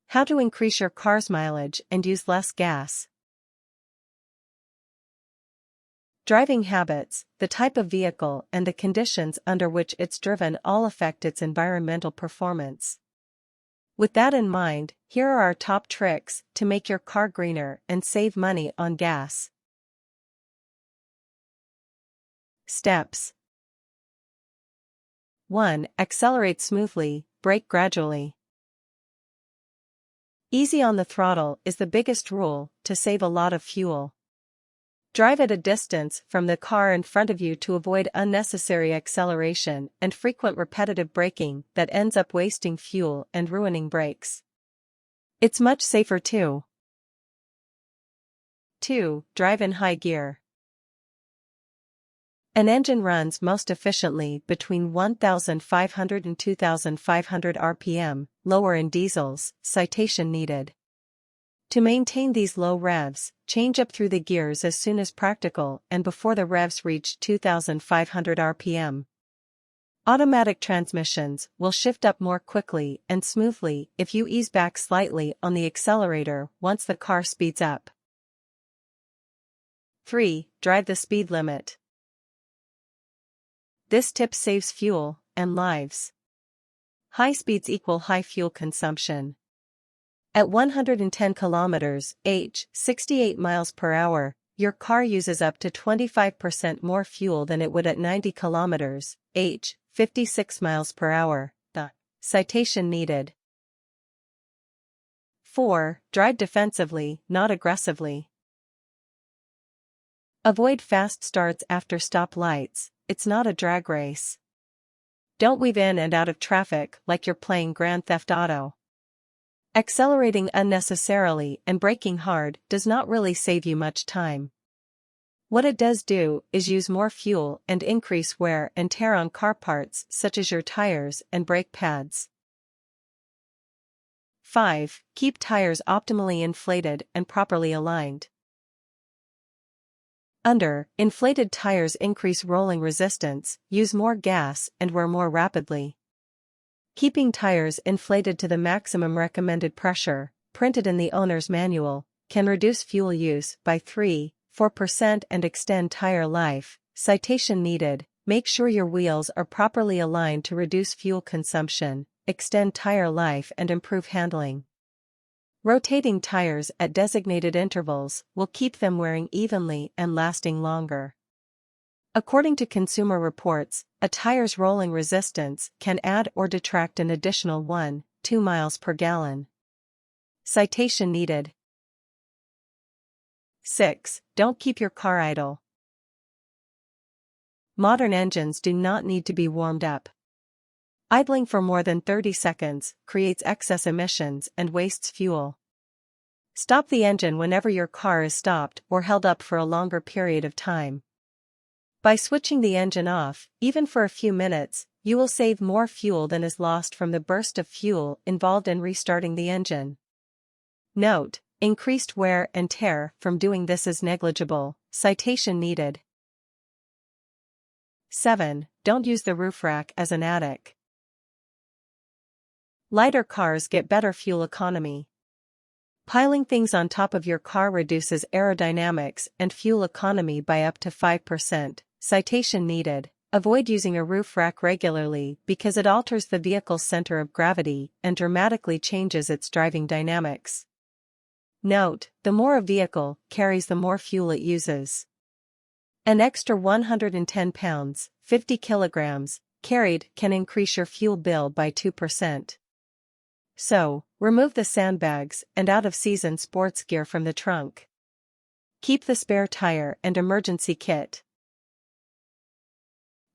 How to increase your car's mileage and use less gas. Driving habits, the type of vehicle and the conditions under which it's driven all affect its environmental performance. With that in mind, here are our top tricks to make your car greener and save money on gas. Steps. 1. Accelerate smoothly, brake gradually. Easy on the throttle is the biggest rule to save a lot of fuel. Drive at a distance from the car in front of you to avoid unnecessary acceleration and frequent repetitive braking that ends up wasting fuel and ruining brakes. It's much safer too. 2. Drive in high gear. An engine runs most efficiently between 1,500 and 2,500 rpm, lower in diesels, citation needed. To maintain these low revs, change up through the gears as soon as practical and before the revs reach 2,500 rpm. Automatic transmissions will shift up more quickly and smoothly if you ease back slightly on the accelerator once the car speeds up. 3. Drive the speed limit. This tip saves fuel and lives. High speeds equal high fuel consumption. At 110 km/h, 68 miles per hour, your car uses up to 25% more fuel than it would at 90 km/h, 56 miles per hour. Citation needed. 4. Drive defensively, not aggressively. Avoid fast starts after stop lights, it's not a drag race. Don't weave in and out of traffic like you're playing Grand Theft Auto. Accelerating unnecessarily and braking hard does not really save you much time. What it does do is use more fuel and increase wear and tear on car parts such as your tires and brake pads. 5. Keep tires optimally inflated and properly aligned. Inflated tires increase rolling resistance, use more gas and wear more rapidly. Keeping tires inflated to the maximum recommended pressure, printed in the owner's manual, can reduce fuel use by 3–4% and extend tire life. Citation needed. Make sure your wheels are properly aligned to reduce fuel consumption, extend tire life and improve handling. Rotating tires at designated intervals will keep them wearing evenly and lasting longer. According to Consumer Reports, a tire's rolling resistance can add or detract an additional 1–2 miles per gallon. Citation needed. 6. Don't keep your car idle. Modern engines do not need to be warmed up. Idling for more than 30 seconds creates excess emissions and wastes fuel. Stop the engine whenever your car is stopped or held up for a longer period of time. By switching the engine off, even for a few minutes, you will save more fuel than is lost from the burst of fuel involved in restarting the engine. Note: increased wear and tear from doing this is negligible. Citation needed. 7. Don't use the roof rack as an attic. Lighter cars get better fuel economy. Piling things on top of your car reduces aerodynamics and fuel economy by up to 5%. Citation needed. Avoid using a roof rack regularly because it alters the vehicle's center of gravity and dramatically changes its driving dynamics. Note: the more a vehicle carries, the more fuel it uses. An extra 110 pounds, 50 kilograms, carried can increase your fuel bill by 2%. So, remove the sandbags and out-of-season sports gear from the trunk. Keep the spare tire and emergency kit.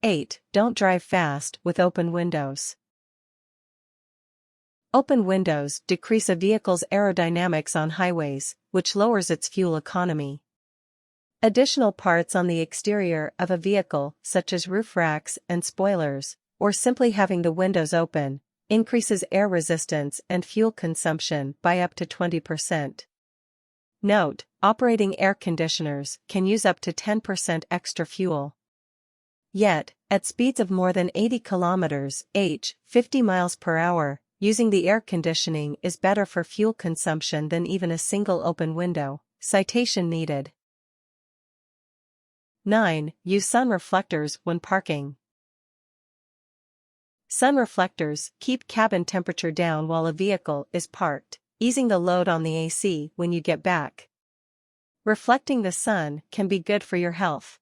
8. Don't drive fast with open windows. Open windows decrease a vehicle's aerodynamics on highways, which lowers its fuel economy. Additional parts on the exterior of a vehicle, such as roof racks and spoilers, or simply having the windows open, increases air resistance and fuel consumption by up to 20%. Note: operating air conditioners can use up to 10% extra fuel. Yet, at speeds of more than 80 km/h, 50 miles per hour, using the air conditioning is better for fuel consumption than even a single open window. Citation needed. 9. Use sun reflectors when parking. Sun reflectors keep cabin temperature down while a vehicle is parked, easing the load on the AC when you get back. Reflecting the sun can be good for your health.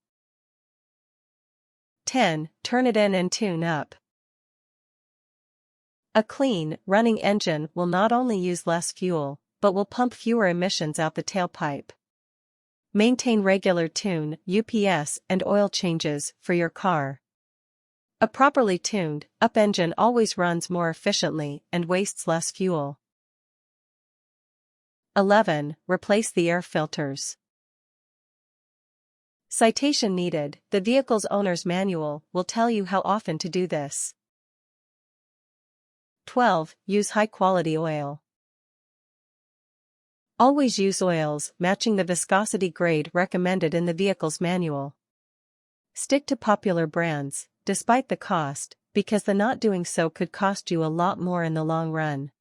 10. Turn it in and tune up. A clean, running engine will not only use less fuel, but will pump fewer emissions out the tailpipe. Maintain regular tune, UPS, and oil changes for your car. A properly tuned, up engine always runs more efficiently and wastes less fuel. 11. Replace the air filters. Citation needed. The vehicle's owner's manual will tell you how often to do this. 12. Use high-quality oil. Always use oils matching the viscosity grade recommended in the vehicle's manual. Stick to popular brands, despite the cost, because the not doing so could cost you a lot more in the long run.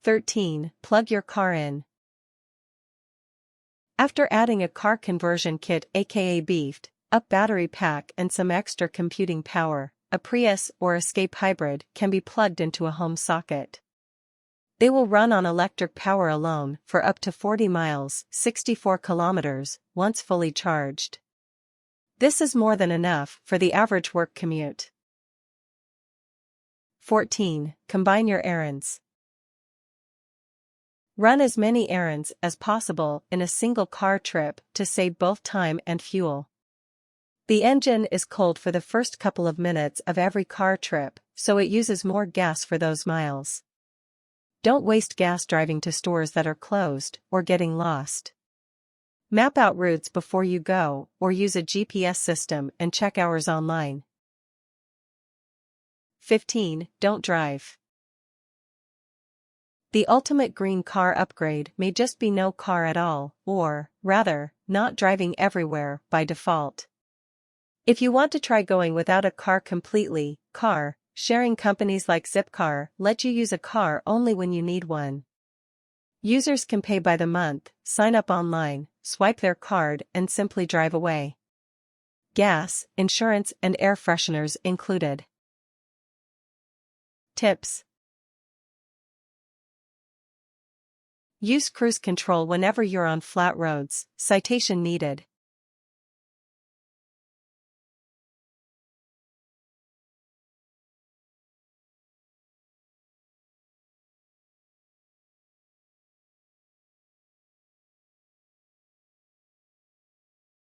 13. Plug your car in. After adding a car conversion kit aka beefed up battery pack and some extra computing power, a Prius or Escape hybrid can be plugged into a home socket. They will run on electric power alone for up to 40 miles, 64 kilometers, once fully charged. This is more than enough for the average work commute. 14. Combine your errands. Run as many errands as possible in a single car trip to save both time and fuel. The engine is cold for the first couple of minutes of every car trip, so it uses more gas for those miles. Don't waste gas driving to stores that are closed or getting lost. Map out routes before you go, or use a GPS system and check hours online. 15. Don't drive. The ultimate green car upgrade may just be no car at all, or, rather, not driving everywhere by default. If you want to try going without a car completely, car sharing companies like Zipcar let you use a car only when you need one. Users can pay by the month, sign up online, swipe their card and simply drive away. Gas, insurance and air fresheners included. Tips. Use cruise control whenever you're on flat roads. Citation needed.